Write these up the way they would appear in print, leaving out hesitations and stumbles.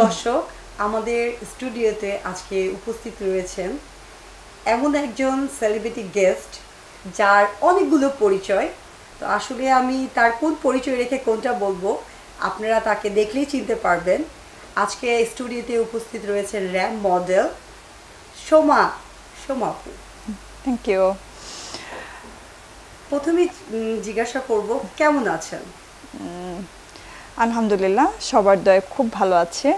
দর্শক, আমাদের স্টুডিওতে আজকে উপস্থিত রয়েছেন এমন একজন সেলিব্রিটি গেস্ট যার অনেকগুলো পরিচয়। তো আসলে আমি তার কোন পরিচয় রেখে কোনটা বলবো, আপনারা তাকে দেখলেই চিনতে পারবেন। আজকে স্টুডিওতে উপস্থিত রয়েছেন র্যাম মডেল সোমা সোমা আপু। Thank you. প্রথমে জিজ্ঞাসা করব কেমন আছেন? আলহামদুলিল্লাহ, সবার দয়ে খুব ভালো আছে।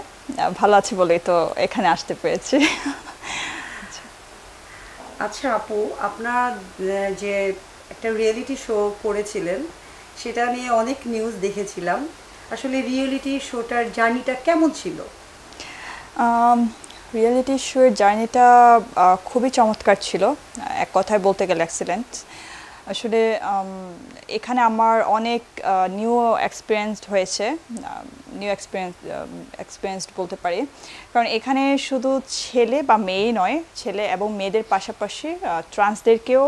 ভালো আছে বলেই তো এখানে আসতে পেরেছি। আচ্ছা আপু, আপনার যে একটা রিয়েলিটি শো করেছিলেন সেটা নিয়ে অনেক নিউজ দেখেছিলাম। আসলে রিয়েলিটি শোটার জার্নিটা কেমন ছিল? রিয়েলিটি শোয়ের জার্নিটা খুবই চমৎকার ছিল, এক কথায় বলতে গেলে এক্সিলেন্ট। আসলে এখানে আমার অনেক নিউ এক্সপিরিয়েন্সড হয়েছে, নিউ এক্সপিরিয়েন্সড বলতে পারি। কারণ এখানে শুধু ছেলে বা মেয়েই নয়, ছেলে এবং মেয়েদের পাশাপাশি ট্রান্সদেরকেও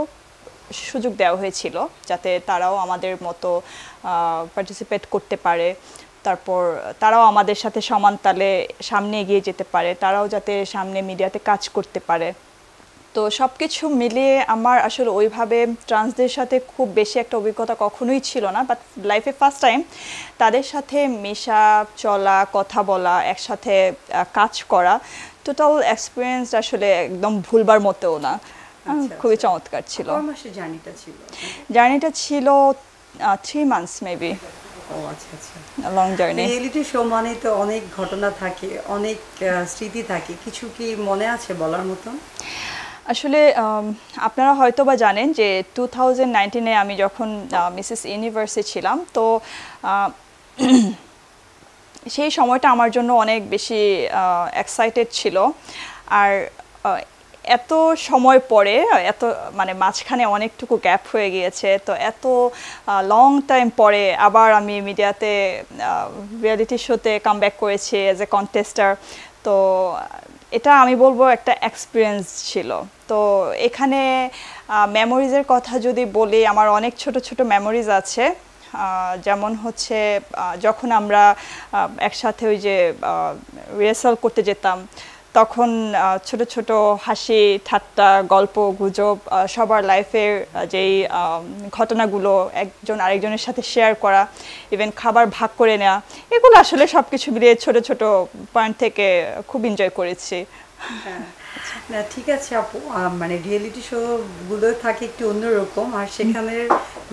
সুযোগ দেওয়া হয়েছিল যাতে তারাও আমাদের মতো পার্টিসিপেট করতে পারে। তারপর তারাও আমাদের সাথে সমান তালে সামনে এগিয়ে যেতে পারে, তারাও যাতে সামনে মিডিয়াতে কাজ করতে পারে। তো সব কিছু মিলিয়ে আমার আসলে ওইভাবে ট্রান্সদের সাথে খুব বেশি একটা অভিজ্ঞতা কখনোই ছিল না, বাট লাইফে ফার্স্ট টাইম তাদের সাথে মেশা, চলা, কথা বলা, একসাথে কাজ করা, টোটাল এক্সপিরিয়েন্স আসলে একদম ভুলবার মতোও না। খুবই চমৎকার ছিল। জার্নিটা ছিল 3 months মেবি। ও আচ্ছা আচ্ছা, লং জার্নি। রিয়েলিটি শো মানে তো অনেক ঘটনা থাকে, অনেক স্মৃতি থাকে, কিছু কি মনে আছে বলার মতন? আসলে আপনারা হয়তো বা জানেন যে 2019-এ আমি যখন মিসেস ইউনিভার্সে ছিলাম, তো সেই সময়টা আমার জন্য অনেক বেশি এক্সাইটেড ছিল। আর এত সময় পরে, এত মানে মাঝখানে অনেকটুকু গ্যাপ হয়ে গিয়েছে, তো এত লং টাইম পরে আবার আমি মিডিয়াতে রিয়েলিটি শোতে কাম ব্যাক করেছি অ্যাজ এ কন্টেস্টার। তো এটা আমি বলবো একটা এক্সপিরিয়েন্স ছিল। তো এখানে মেমোরিজের কথা যদি বলি, আমার অনেক ছোট ছোট মেমোরিজ আছে। যেমন হচ্ছে যখন আমরা একসাথে ওই যে রিহার্সাল করতে যেতাম, তখন ছোট ছোট হাসি ঠাট্টা, গল্প গুজব, সবার লাইফের যেই ঘটনাগুলো একজন আরেকজনের সাথে শেয়ার করা, ইভেন খাবার ভাগ করে নেওয়া, এগুলো আসলে সব কিছু মিলিয়ে ছোট ছোট পয়েন্ট থেকে খুব এনজয় করেছি। না ঠিক আছে আপু, মানে রিয়েলিটি শো গুলো থাকে একটু অন্যরকম, আর সেখানের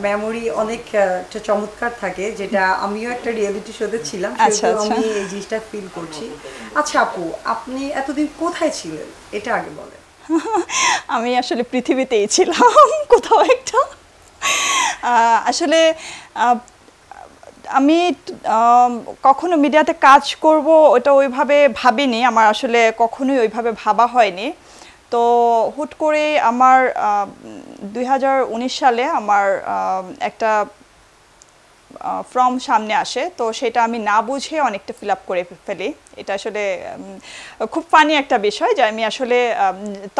মেমোরি অনেক একটা চমৎকার থাকে, যেটা আমিও একটা রিয়েলিটি শোতে ছিলাম, সেটা আমি এই জিনিসটা ফিল করছি। আচ্ছা আপু, আপনি এতদিন কোথায় ছিলেন এটা আগে বলেন। আমি আসলে পৃথিবীতেই ছিলাম কোথাও একটা। আসলে আমি কখনো মিডিয়াতে কাজ করব ওটা ওইভাবে ভাবিনি, আমার আসলে কখনোই ওইভাবে ভাবা হয়নি। তো হুট করে আমার 2019 সালে আমার একটা ফর্ম সামনে আসে, তো সেটা আমি না বুঝে অনেকটা ফিল আপ করে ফেলি। এটা আসলে খুব ফানি একটা বিষয় যে আমি আসলে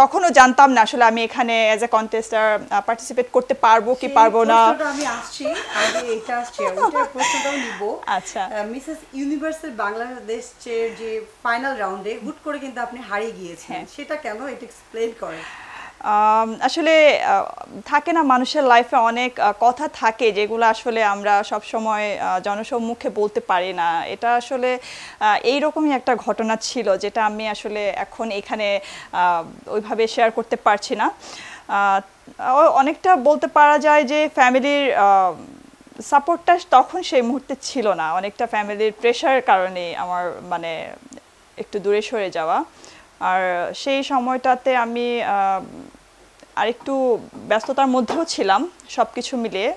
তখনও জানতাম না আসলে আমি এখানে অ্যাজ এ কন্টেস্টার পার্টিসিপেট করতে পারবো কি পারবো না। আমি আসছি আগে, এটা আসছে ওইটার প্রশ্নটাও নিব। আচ্ছা, মিসেস ইউনিভার্সের বাংলাদেশের যে ফাইনাল রাউন্ডে হুট করে কিন্তু আপনি হারিয়ে গিয়েছেন, সেটা কেন, এটা এক্সপ্লেইন করেন। আসলে থাকে না মানুষের লাইফে অনেক কথা থাকে যেগুলো আসলে আমরা সব সময় জনসম্মুখে বলতে পারি না। এটা আসলে এইরকমই একটা ঘটনা ছিল যেটা আমি আসলে এখন এখানে ওইভাবে শেয়ার করতে পারছি না। অনেকটা বলতে পারা যায় যে ফ্যামিলির সাপোর্টটা তখন সেই মুহূর্তে ছিল না, অনেকটা ফ্যামিলির প্রেশারের কারণে আমার মানে একটু দূরে সরে যাওয়া। আর সেই সময়টাতে আমি আরেকটু ব্যস্ততার মধ্যেও ছিলাম, সব কিছু মিলিয়ে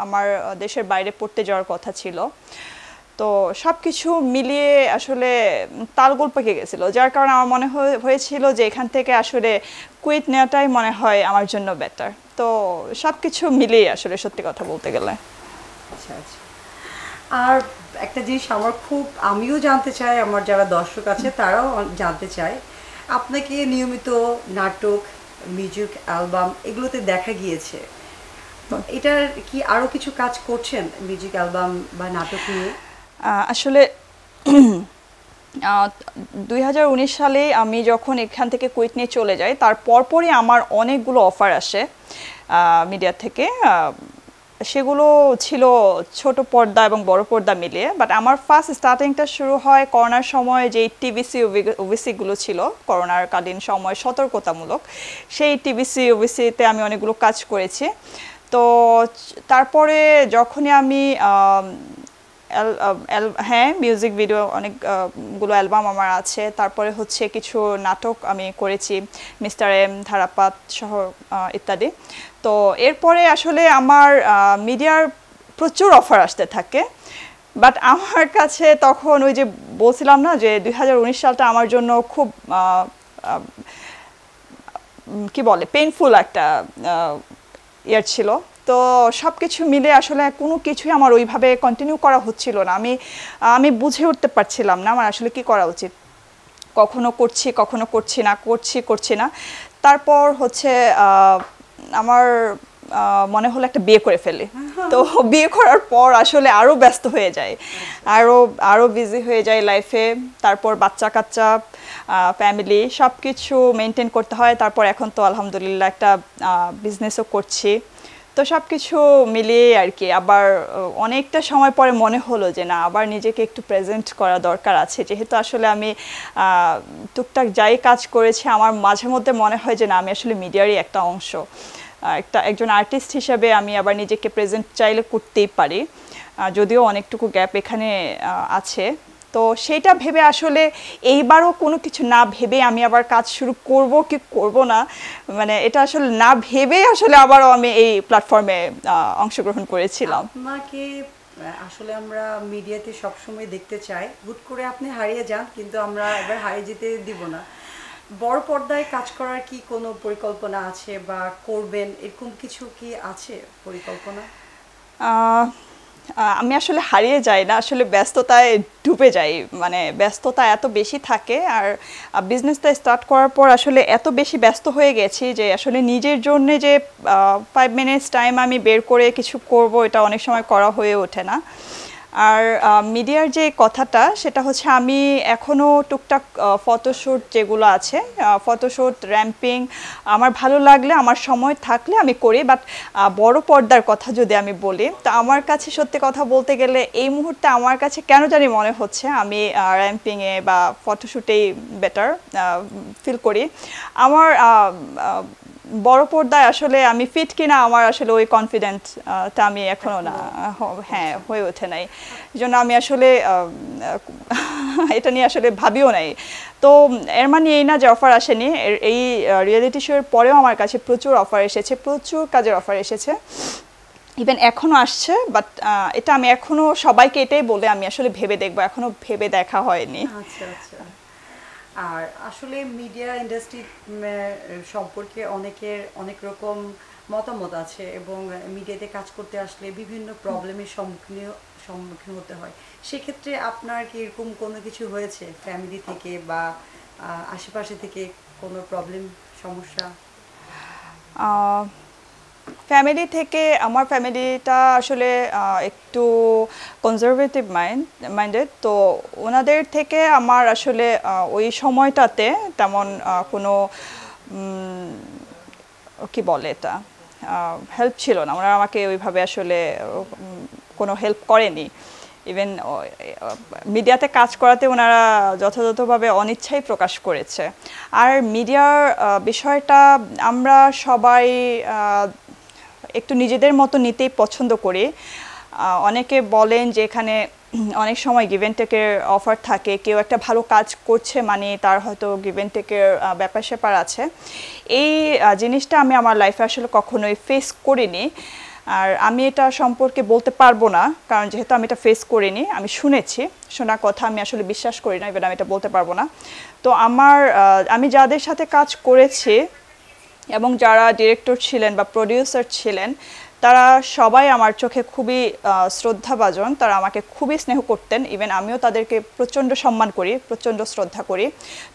আমার দেশের বাইরে পড়তে যাওয়ার কথা ছিল। তো সব কিছু মিলিয়ে আসলে তালগোল পেকে গেছিলো, যার কারণে আমার মনে হয়েছিল যে এখান থেকে আসলে কুইট নেওয়াটাই মনে হয় আমার জন্য বেটার। তো সব কিছু মিলিয়ে আসলে সত্যি কথা বলতে গেলে। আচ্ছা আচ্ছা, আর একটা জিনিস আমার খুব, আমিও জানতে চাই, আমার যারা দর্শক আছে তারাও জানতে চায়, আপনাকে নিয়মিত নাটক, মিউজিক অ্যালবাম এগুলোতে দেখা গিয়েছে, তো এটার কি আরও কিছু কাজ করছেন মিউজিক অ্যালবাম বা নাটক নিয়ে? আসলে 2019 সালে আমি যখন এখান থেকে কুইট নিয়ে চলে যাই, তার পরপরই আমার অনেকগুলো অফার আসে মিডিয়া থেকে। সেগুলো ছিল ছোট পর্দা এবং বড় পর্দা মিলিয়ে, বাট আমার ফার্স্ট স্টার্টিংটা শুরু হয় করোনার সময়, যে টিভিসি ওবিসিগুলো ছিল করোনার কালীন সময় সতর্কতামূলক, সেই টিভিসি ওবিসিতে আমি অনেকগুলো কাজ করেছি। তো তারপরে যখনই আমি হ্যাঁ, মিউজিক ভিডিও অনেকগুলো অ্যালবাম আমার আছে। তারপরে হচ্ছে কিছু নাটক আমি করেছি, মিস্টার এম, ধারাপাত সহ ইত্যাদি। তো এরপরে আসলে আমার মিডিয়ার প্রচুর অফার আসতে থাকে, বাট আমার কাছে তখন ওই যে বলছিলাম না যে 2019 সালটা আমার জন্য খুব কি বলে পেইনফুল একটা ইয়ার ছিল। তো সব কিছু মিলে আসলে কোনো কিছুই আমার ওইভাবে কন্টিনিউ করা হচ্ছিল না। আমি বুঝে উঠতে পারছিলাম না আমার আসলে কি করা উচিত। কখনো করছি, কখনো করছি না। তারপর হচ্ছে আমার মনে হলো একটা বিয়ে করে ফেলি। তো বিয়ে করার পর আসলে আরও ব্যস্ত হয়ে যায়, আরও বিজি হয়ে যায় লাইফে। তারপর বাচ্চা কাচ্চা, ফ্যামিলি সব কিছু মেনটেন করতে হয়। তারপর এখন তো আলহামদুলিল্লাহ একটা বিজনেসও করছি। তো সব কিছু মিলিয়ে আর কি আবার অনেকটা সময় পরে মনে হলো যে না, আবার নিজেকে একটু প্রেজেন্ট করা দরকার আছে। যেহেতু আসলে আমি টুকটাক যাই কাজ করেছি, আমার মাঝে মধ্যে মনে হয় যে না, আমি আসলে মিডিয়ারই একটা অংশ। একজন আর্টিস্ট হিসেবে আমি আবার নিজেকে প্রেজেন্ট চাইলে করতেই পারি, যদিও অনেকটুকু গ্যাপ এখানে আছে। তো সেইটা ভেবে আসলে এইবারও কোনো কিছু না ভেবে আমি আবার কাজ শুরু করব কি করব না, মানে এটা আসলে না ভেবে আসলে আবারও আমি এই প্ল্যাটফর্মে অংশগ্রহণ করেছিলাম। আপনাকে আসলে আমরা মিডিয়াতে সবসময় দেখতে চাই, হুট করে আপনি হারিয়ে যান, কিন্তু আমরা এবার হারিয়ে যেতে দিব না। বড় পর্দায় কাজ করার কি কোনো পরিকল্পনা আছে বা করবেন, এরকম কিছু কি আছে পরিকল্পনা? আমি আসলে হারিয়ে যাই না, আসলে ব্যস্ততায় ডুবে যাই। মানে ব্যস্ততা এত বেশি থাকে, আর বিজনেসটা স্টার্ট করার পর আসলে এত বেশি ব্যস্ত হয়ে গেছি যে আসলে নিজের জন্য যে 5 মিনিটস টাইম আমি বের করে কিছু করব, এটা অনেক সময় করা হয়ে ওঠে না। আর মিডিয়ার যে কথাটা, সেটা হচ্ছে আমি এখনও টুকটাক ফটোশ্যুট যেগুলো আছে, ফটোশ্যুট, র্যাম্পিং আমার ভালো লাগলে, আমার সময় থাকলে আমি করি। বাট বড় পর্দার কথা যদি আমি বলি, তো আমার কাছে সত্যি কথা বলতে গেলে এই মুহূর্তে আমার কাছে কেন জানি মনে হচ্ছে আমি র্যাম্পিংয়ে বা ফটোশ্যুটেই বেটার ফিল করি। আমার বড় পর্দায় আসলে আমি ফিট কিনা আমার আসলে ওই কনফিডেন্টটা আমি এখনও না, হ্যাঁ, হয়ে ওঠে নাই। এই জন্য আমি আসলে এটা নিয়ে আসলে ভাবিও নাই। তো এর মানে এই না যে অফার আসেনি, এই রিয়েলিটি শোয়ের পরেও আমার কাছে প্রচুর অফার এসেছে, প্রচুর কাজের অফার এসেছে, ইভেন এখনও আসছে। বাট এটা আমি এখনও সবাইকে এটাই বলে আমি আসলে ভেবে দেখবো, এখনও ভেবে দেখা হয়নি। আচ্ছা আচ্ছা। আর আসলে মিডিয়া ইন্ডাস্ট্রি সম্পর্কে অনেকের অনেক রকম মতামত আছে, এবং মিডিয়াতে কাজ করতে আসলে বিভিন্ন প্রবলেমের সম্মুখীন হতে হয়। সেক্ষেত্রে আপনার কি এরকম কোনো কিছু হয়েছে ফ্যামিলি থেকে বা আশেপাশে থেকে কোনো প্রবলেম, সমস্যা? ফ্যামিলি থেকে, আমার ফ্যামিলিটা আসলে একটু কনজারভেটিভ মাইন্ডেড। তো ওনাদের থেকে আমার আসলে ওই সময়টাতে তেমন কোনো কি বলে এটা, হেল্প ছিল না। ওনারা আমাকে ওইভাবে আসলে কোনো হেল্প করেনি। ইভেন মিডিয়াতে কাজ করাতে ওনারা যথাযথভাবে অনিচ্ছাই প্রকাশ করেছে। আর মিডিয়ার বিষয়টা আমরা সবাই একটু নিজেদের মতো নিতেই পছন্দ করি। অনেকে বলেন যে এখানে অনেক সময় গিভ অ্যান্ড টেকের অফার থাকে, কেউ একটা ভালো কাজ করছে মানে তার হয়তো গিভ অ্যান্ড টেকের ব্যাপার স্যাপার আছে। এই জিনিসটা আমি আমার লাইফে আসলে কখনোই ফেস করিনি, আর আমি এটা সম্পর্কে বলতে পারবো না, কারণ যেহেতু আমি এটা ফেস করিনি, আমি শুনেছি, শোনা কথা আমি আসলে বিশ্বাস করি না, এবার আমি এটা বলতে পারবো না। তো আমি যাদের সাথে কাজ করেছি এবং যারা ডিরেক্টর ছিলেন বা প্রডিউসার ছিলেন, তারা সবাই আমার চোখে খুবই শ্রদ্ধাভাজন, তারা আমাকে খুবই স্নেহ করতেন। ইভেন আমিও তাদেরকে প্রচণ্ড সম্মান করি, প্রচণ্ড শ্রদ্ধা করি।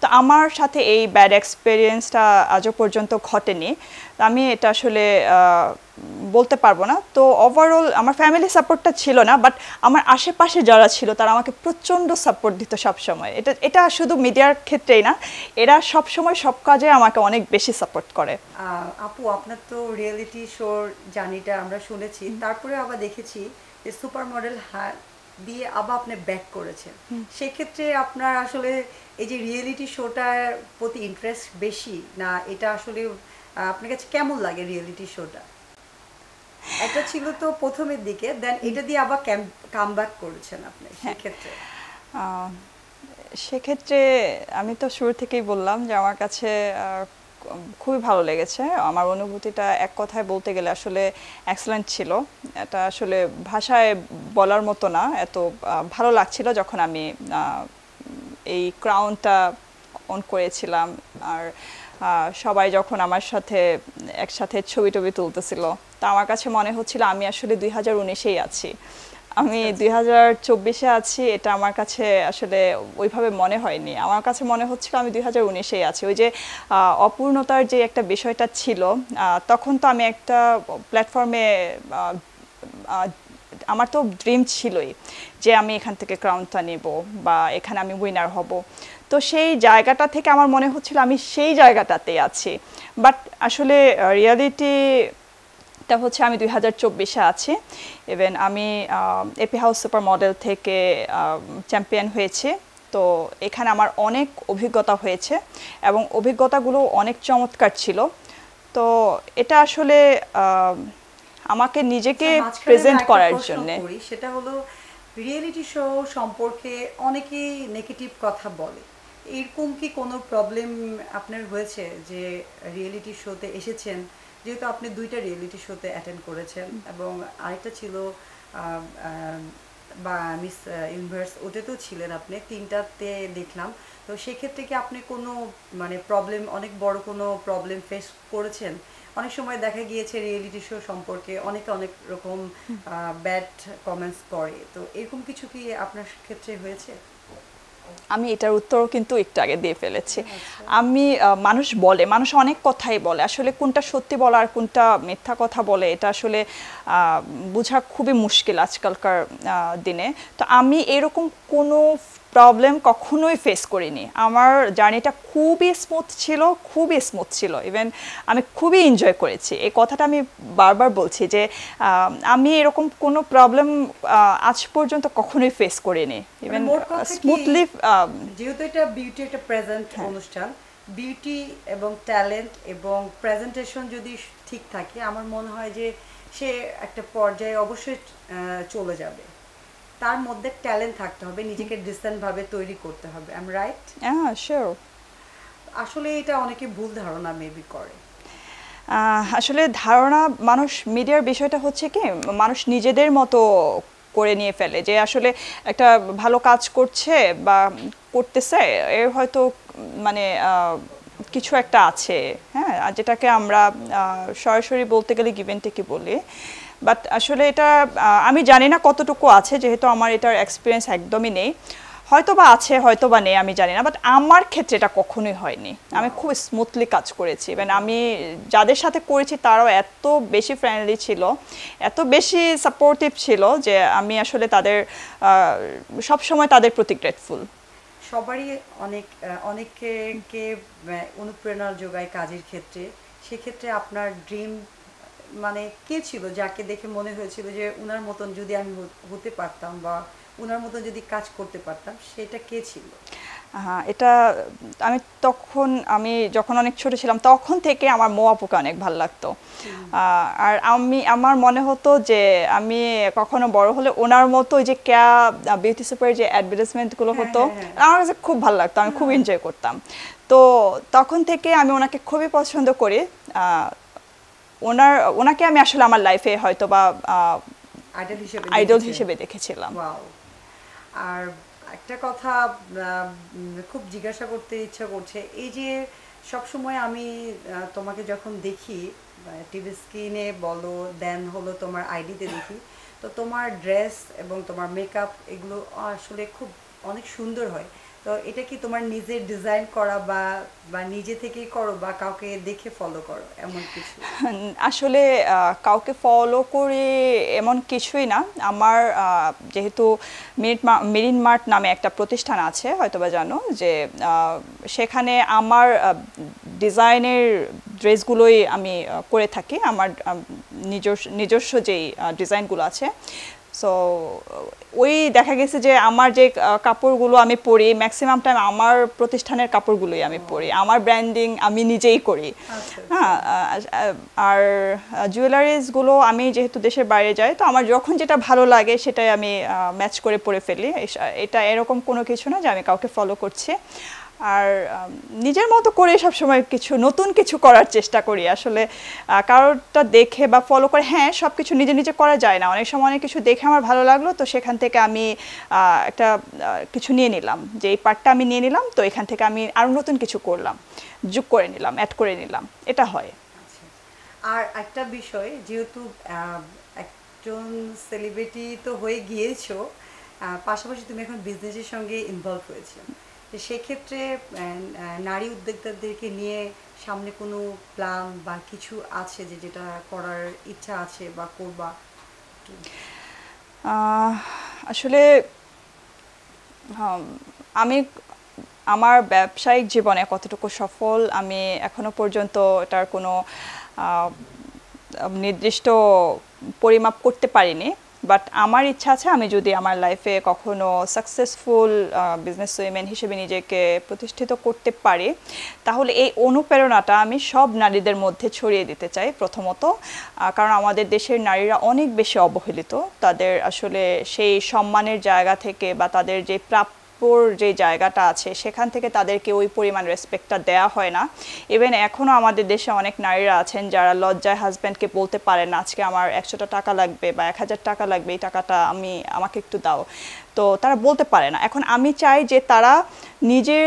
তো আমার সাথে এই ব্যাড এক্সপিরিয়েন্সটা আজও পর্যন্ত ঘটেনি। আমি এটা আসলে বলতে পারবো না। তো ওভারঅল আমার ফ্যামিলি সাপোর্টটা ছিল না, বাট আমার আশেপাশে যারা ছিল তারা আমাকে প্রচণ্ড সাপোর্ট দিত সব সময়। এটা এটা শুধু মিডিয়ার ক্ষেত্রেই না, এরা সব সময় সব কাজে আমাকে অনেক বেশি সাপোর্ট করে। আপু, আপনার তো রিয়েলিটি শোর জার্নিটা আমরা শুনেছি, তারপরে আবার দেখেছি যে সুপার মডেল দিয়ে আবার আপনি ব্যাক করেছেন। সেক্ষেত্রে আপনার আসলে এই যে রিয়েলিটি শোটার প্রতি ইন্টারেস্ট বেশি না, এটা আসলে আপনার কাছে কেমন লাগে রিয়েলিটি শোটা? একটা ছিল তো প্রথমের দিকে, দেন এটা দিয়ে আবার কাম ব্যাক করেছেন আপনি, সেক্ষেত্রে আহ, সেক্ষেত্রে আমি তো শুরু থেকেই বললাম যে আমার কাছে খুবই ভালো লেগেছে। আমার অনুভূতিটা এক কথায় বলতে গেলে আসলে এক্সেলেন্ট ছিল। এটা আসলে ভাষায় বলার মতো না, এত ভালো লাগছিল যখন আমি এই ক্রাউনটা অন করেছিলাম। আর সবাই যখন আমার সাথে একসাথে ছবি টবি তুলতেছিল, তা আমার কাছে মনে হচ্ছিল আমি আসলে 2019-এই আছি, আমি 2024-এ আছি। এটা আমার কাছে আসলে ওইভাবে মনে হয়নি, আমার কাছে মনে হচ্ছিল আমি 2019-এই আছি। ওই যে অপূর্ণতার যে একটা বিষয়টা ছিল, তখন তো আমি একটা প্ল্যাটফর্মে, আমার তো ড্রিম ছিলই যে আমি এখান থেকে ক্রাউনটা নেব বা এখানে আমি উইনার হব। তো সেই জায়গাটা থেকে আমার মনে হচ্ছিল আমি সেই জায়গাটাতেই আছি। বাট আসলে রিয়ালিটি টা হচ্ছে আমি 2024-এ আছি। ইভেন আমি এপি হাউস সুপার মডেল থেকে চ্যাম্পিয়ন হয়েছি। তো এখানে আমার অনেক অভিজ্ঞতা হয়েছে এবং অভিজ্ঞতাগুলো অনেক চমৎকার ছিল। তো এটা আসলে আমাকে নিজেকে প্রেজেন্ট করার জন্য। সেটা হলো, রিয়েলিটি শো সম্পর্কে অনেকেই নেগেটিভ কথা বলে, এরকম কি কোনো প্রবলেম আপনার হয়েছে যে রিয়েলিটি শোতে এসেছেন? যেহেতু আপনি দুইটা রিয়েলিটি শোতে অ্যাটেন্ড করেছেন এবং আরেকটা ছিল বা মিস ইউনিভার্স, ওটাতেও ছিলেন আপনি, তিনটাতে দেখলাম। তো সেক্ষেত্রে কি আপনি কোনো মানে প্রবলেম, অনেক বড় কোনো প্রবলেম ফেস করেছেন? অনেক সময় দেখা গিয়েছে রিয়েলিটি শো সম্পর্কে অনেকে অনেক রকম ব্যাড কমেন্টস করে, তো এরকম কিছু কি আপনার ক্ষেত্রে হয়েছে? আমি এটার উত্তরও কিন্তু একটু আগে দিয়ে ফেলেছি। আমি মানুষ অনেক কথাই বলে, আসলে কোনটা সত্যি বলা আর কোনটা মিথ্যা কথা বলে এটা আসলে বোঝা খুবই মুশকিল আজকালকার দিনে। তো আমি এরকম কোনো প্রবলেম কখনোই ফেস করিনি। আমার জার্নিটা খুবই স্মুথ ছিল। ইভেন আমি খুবই এনজয় করেছি। এই কথাটা আমি বারবার বলছি যে আমি এরকম কোনো প্রবলেম আজ পর্যন্ত কখনোই ফেস করিনি। ইভেন স্মুথলি, যেহেতু এটা বিউটি একটা প্রেজেন্ট অনুষ্ঠান, বিউটি এবং ট্যালেন্ট এবং প্রেজেন্টেশন যদি ঠিক থাকে, আমার মনে হয় যে সে একটা পর্যায়ে অবশ্যই চলে যাবে। তার মধ্যে ট্যালেন্ট থাকতে হবে, নিজেকে ডিসেন্ট ভাবে তৈরি করতে হবে। I am right? শিওর। আসলে এটা অনেকে ভুল ধারণা মেবি করে। আসলে ধারণা, মানুষ মিডিয়ার বিষয়টা হচ্ছে কি, মানুষ নিজেদের মতো করে নিয়ে ফেলে যে আসলে একটা ভালো কাজ করছে বা করতেছে, এর হয়তো মানে কিছু একটা আছে, হ্যাঁ, যেটাকে আমরা সরাসরি বলতে গেলে গিভ অ্যান্ড টেকই বলি। বাট আসলে এটা আমি জানি না কতটুকু আছে, যেহেতু আমার এটার এক্সপিরিয়েন্স একদমই নেই। হয়তো বা আছে, হয়তো বা নেই, আমি জানি না। বাট আমার ক্ষেত্রে এটা কখনোই হয়নি। আমি খুব স্মুথলি কাজ করেছি। মানে আমি যাদের সাথে করেছি তারাও এত বেশি ফ্রেন্ডলি ছিল, এত বেশি সাপোর্টিভ ছিল যে আমি আসলে তাদের সবসময় তাদের প্রতি গ্রেটফুল। সবারই অনেককে অনুপ্রেরণা যোগায় কাজের ক্ষেত্রে। সেক্ষেত্রে আপনার ড্রিম মানে কে ছিল যাকে দেখে মনে হয়েছিল যে উনার মতন যদি আমি হতে পারতাম বা উনার মতন যদি কাজ করতে পারতাম, সেটা কে ছিল? এটা আমি যখন অনেক ছোট ছিলাম তখন থেকে আমার মৌ আপুকে অনেক ভালো লাগতো। আর আমার মনে হতো যে আমি কখনো বড় হলে ওনার মতো ওই যে বিউটি সুপারের যে অ্যাডভার্টাইজমেন্টগুলো হতো, আমার কাছে খুব ভালো লাগতো, আমি খুব এনজয় করতাম। তো তখন থেকে আমি ওনাকে খুবই পছন্দ করি। ওনাকে আমি আসলে আমার লাইফে হয়তো বা আইডল হিসেবে দেখেছিলাম। আর একটা কথা খুব জিজ্ঞাসা করতে ইচ্ছা করছে, এই যে সবসময় আমি তোমাকে যখন দেখি টিভি স্ক্রিনে বলো, দেন হলো তোমার আইডিতে দেখি, তো তোমার ড্রেস এবং তোমার মেকআপ এগুলো আসলে খুব অনেক সুন্দর হয়। তো এটা কি তোমার নিজের ডিজাইন করা বা বা নিজে থেকেই করো বা কাউকে দেখে ফলো করো এমন কিছু? আসলে কাউকে ফলো করে এমন কিছুই না। আমার যেহেতু মেরিন মার্ট নামে একটা প্রতিষ্ঠান আছে, হয়তোবা জানো, যে সেখানে আমার ডিজাইনের ড্রেসগুলোই আমি করে থাকি, আমার নিজস্ব যেই ডিজাইনগুলো আছে। সো ওই দেখা গেছে যে আমার যে কাপড়গুলো আমি পরি ম্যাক্সিমাম টাইম আমার প্রতিষ্ঠানের কাপড়গুলোই আমি পরি, আমার ব্র্যান্ডিং আমি নিজেই করি। হ্যাঁ, আর জুয়েলারিজগুলো আমি যেহেতু দেশের বাইরে যাই, তো আমার যখন যেটা ভালো লাগে সেটাই আমি ম্যাচ করে পরে ফেলি। এটা এরকম কোনো কিছু না যে আমি কাউকে ফলো করছি। আর নিজের মতো করে সবসময় নতুন কিছু করার চেষ্টা করি। আসলে কারোরটা দেখে বা ফলো করে হ্যাঁ সব কিছু নিজে নিজে করা যায় না, অনেক সময় অনেক কিছু দেখে আমার ভালো লাগলো, তো সেখান থেকে আমি একটা কিছু নিয়ে নিলাম, যে এই পার্টটা আমি নিয়ে নিলাম, তো এখান থেকে আমি আরও নতুন কিছু করলাম, যোগ করে নিলাম, অ্যাড করে নিলাম, এটা হয়। আর একটা বিষয়, যেহেতু একজন সেলিব্রিটি তো হয়ে গিয়েছো, পাশাপাশি তুমি এখন বিজনেসের সঙ্গে ইনভলভ হয়েছো, তো সেক্ষেত্রে নারী উদ্যোক্তাদেরকে নিয়ে সামনে কোনো প্ল্যান বা কিছু আছে যে যেটা করার ইচ্ছা আছে বা করবা? আসলে আমি আমার ব্যবসায়িক জীবনে কতটুকু সফল আমি এখনো পর্যন্ত এটার কোনো নির্দিষ্ট পরিমাপ করতে পারিনি, বাট আমার ইচ্ছা আছে আমি যদি আমার লাইফে কখনো সাকসেসফুল বিজনেস উইমেন হিসেবে নিজেকে প্রতিষ্ঠিত করতে পারি, তাহলে এই অনুপ্রেরণাটা আমি সব নারীদের মধ্যে ছড়িয়ে দিতে চাই প্রথমত। কারণ আমাদের দেশের নারীরা অনেক বেশি অবহেলিত, তাদের আসলে সেই সম্মানের জায়গা থেকে বা তাদের যে যে জায়গাটা আছে সেখান থেকে তাদেরকে ওই পরিমাণ রেসপেক্টটা দেওয়া হয় না। ইভেন এখনও আমাদের দেশে অনেক নারীরা আছেন যারা লজ্জায় হাজব্যান্ডকে বলতে পারেন না আজকে আমার 100টা টাকা লাগবে বা 1000 টাকা লাগবে, এই টাকাটা আমাকে একটু দাও, তো তারা বলতে পারে না। এখন আমি চাই যে তারা নিজের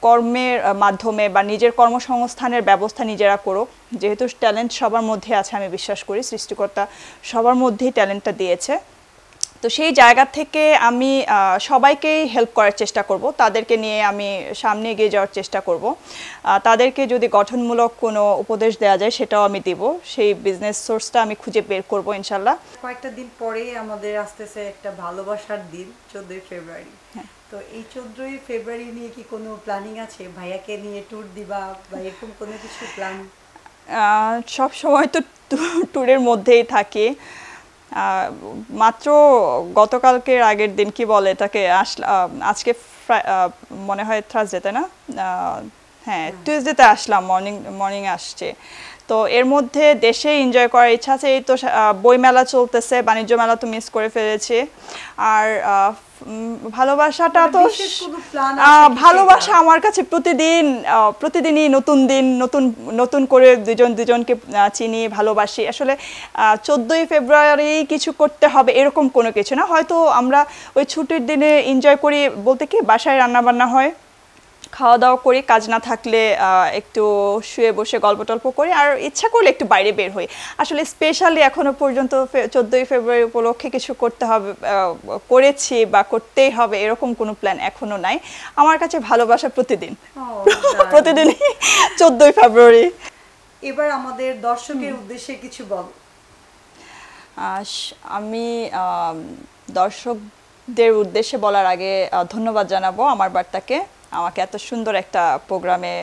কর্মের মাধ্যমে বা নিজের কর্মসংস্থানের ব্যবস্থা নিজেরা করুক, যেহেতু ট্যালেন্ট সবার মধ্যে আছে, আমি বিশ্বাস করি সৃষ্টিকর্তা সবার মধ্যেই ট্যালেন্টটা দিয়েছে। তো সেই জায়গা থেকে আমি সবাইকেই হেল্প করার চেষ্টা করব, তাদেরকে নিয়ে আমি সামনে এগিয়ে যাওয়ার চেষ্টা করব, তাদেরকে যদি গঠনমূলক কোনো উপদেশ দেওয়া যায় সেটাও আমি দিব, সেই বিজনেস সোর্সটা আমি খুঁজে বের করব ইনশাল্লাহ। কয়েকটা দিন পরে আমাদের আসতেছে একটা ভালোবাসার দিন, 14ই ফেব্রুয়ারি। তো এই 14ই ফেব্রুয়ারি নিয়ে কি কোনো প্ল্যানিং আছে? ভাইয়াকে নিয়ে ট্যুর দিবা বা এরকম কোনো কিছু প্ল্যান? সব সময় তো ট্যুরের মধ্যেই থাকি। মাত্র গতকালকের আগের দিন কি বলে এটাকে আজকে মনে হয় থার্সডে, তাই না? হ্যাঁ, টিউসডেতে আসলাম, মর্নিং আসছে। তো এর মধ্যে দেশে এনজয় করার ইচ্ছা আছে। এই তো বইমেলা চলতেছে, বাণিজ্য মেলা তো মিস করে ফেলেছি। আর ভালোবাসাটা তো ভালোবাসা আমার কাছে প্রতিদিনই নতুন দিন, নতুন করে দুজনকে চিনি, ভালোবাসি। আসলে 14ই ফেব্রুয়ারি কিছু করতে হবে এরকম কোনো কিছু না, হয়তো আমরা ওই ছুটির দিনে এনজয় করি বলতে কি বাসায় রান্নাবান্না হয়, খাওয়া দাওয়া করি, কাজ না থাকলে একটু শুয়ে বসে গল্প টল্প করি, আর ইচ্ছা করলে একটু বাইরে বের হই। আসলে স্পেশালি এখনো পর্যন্ত 14ই ফেব্রুয়ারি উপলক্ষে কিছু করতে হবে, করেছি বা করতেই হবে এরকম কোনো প্ল্যান এখনো নাই। আমার কাছে ভালোবাসা প্রতিদিনই 14ই ফেব্রুয়ারি। এবার আমাদের দর্শকের উদ্দেশ্যে কিছু বল। আমি দর্শকদের উদ্দেশ্যে বলার আগে ধন্যবাদ জানাবো আমার বার্তাকে, আমাকে এত সুন্দর একটা প্রোগ্রামে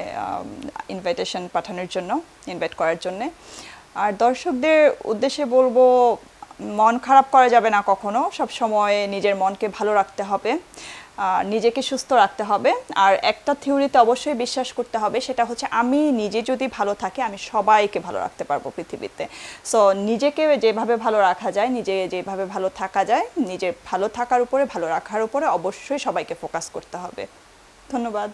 ইনভাইট করার জন্য। আর দর্শকদের উদ্দেশ্যে বলবো, মন খারাপ করা যাবে না কখনো, সব সময় নিজের মনকে ভালো রাখতে হবে, নিজেকে সুস্থ রাখতে হবে। আর একটা থিওরিতে অবশ্যই বিশ্বাস করতে হবে, সেটা হচ্ছে আমি নিজে যদি ভালো থাকি আমি সবাইকে ভালো রাখতে পারবো পৃথিবীতে। সো নিজেকে যেভাবে ভালো রাখা যায়, যেভাবে ভালো থাকা যায়, নিজের ভালো থাকার উপরে, ভালো রাখার উপরে অবশ্যই সবাইকে ফোকাস করতে হবে। ধন্যবাদ।